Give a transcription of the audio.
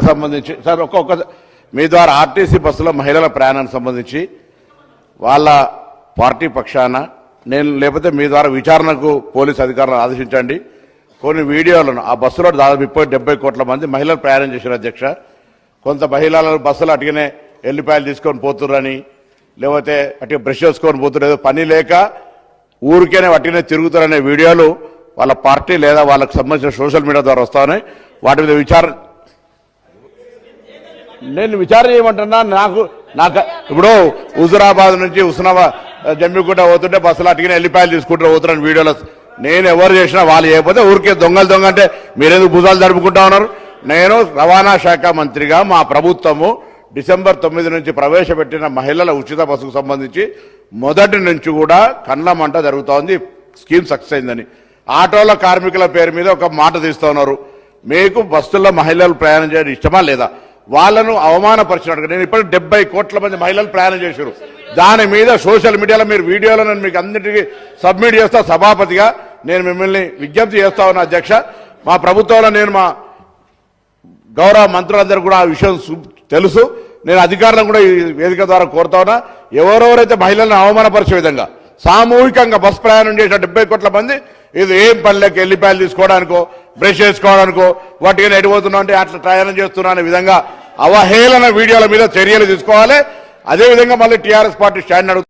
సంబంధించి సార్ ఒక్కొక్క మీ ద్వారా ఆర్టీసీ బస్సులో మహిళల ప్రయాణానికి సంబంధించి వాళ్ళ పార్టీ పక్షాన నేను లేకపోతే మీ ద్వారా విచారణకు పోలీసు అధికారులను ఆదేశించండి. కొన్ని వీడియోలను ఆ బస్సులో దాదాపు 70 కోట్ల మంది మహిళలు ప్రయాణం చేశారు అధ్యక్ష. కొంత మహిళలు బస్సులు అటుగానే ఎల్లిపాయలు తీసుకొని పోతుర్రని లేకపోతే అటు బ్రష్ చేసుకొని పోతున్నారు, పని లేక ఊరికేనే అటుగానే తిరుగుతారనే వీడియోలు వాళ్ళ పార్టీ లేదా వాళ్ళకు సంబంధించిన సోషల్ మీడియా ద్వారా వస్తాయని వాటి మీద నేను విచారణ చేయమంటున్నా. నాకు ఇప్పుడు హుజురాబాద్ నుంచి జమ్మిగుట్ట పోతుంటే బస్సులు అటుగానే ఎల్లిపాయలు తీసుకుంటారు పోతున్నాను వీడియోలో. నేను ఎవరు చేసినా వాళ్ళు చేయకపోతే ఊరికే దొంగ అంటే మీరెందుకు భుజాలు జరుపుకుంటా ఉన్నారు? నేను రవాణా శాఖ మంత్రిగా మా ప్రభుత్వము డిసెంబర్ 9 నుంచి ప్రవేశపెట్టిన మహిళల ఉచిత బస్సుకు సంబంధించి మొదటి నుంచి కూడా కండ్ల మంట జరుగుతోంది. స్కీమ్ సక్సెస్ అయిందని ఆటోల కార్మికుల పేరు మీద ఒక మాట తీస్తూ ఉన్నారు. మీకు బస్సుల్లో మహిళలు ప్రయాణం చేయడం ఇష్టమా లేదా? వాళ్ళను అవమానపరిచినట్టుగా నేను ఇప్పుడు 70 కోట్ల మంది మహిళలు ప్రయాణం చేశారు. దాని మీద సోషల్ మీడియాలో మీరు వీడియోలో నేను మీకు అన్నిటికీ సబ్మిట్ చేస్తా. సభాపతిగా నేను మిమ్మల్ని విజ్ఞప్తి చేస్తా ఉన్నా అధ్యక్ష. మా ప్రభుత్వంలో నేను మా గౌరవ మంత్రులందరూ కూడా ఆ విషయం తెలుసు. నేను అధికారులను కూడా ఈ వేదిక ద్వారా కోరుతా ఉన్నా, ఎవరెవరైతే మహిళలను అవమానపరిచే విధంగా సామూహికంగా బస్ ప్రయాణం చేసిన 70 కోట్ల మంది ఇది ఏం పనిలోకి ఎల్లిపాయలు తీసుకోవడానికో బ్రష్ చేసుకోవడానికో వాటికి ఎడిపోతున్నా అంటే అట్లా ప్రయాణం చేస్తున్నా అనే విధంగా అవహేళన వీడియోల మీద చర్యలు తీసుకోవాలి. అదేవిధంగా మళ్ళీ టీఆర్ఎస్ పార్టీ స్టాండ్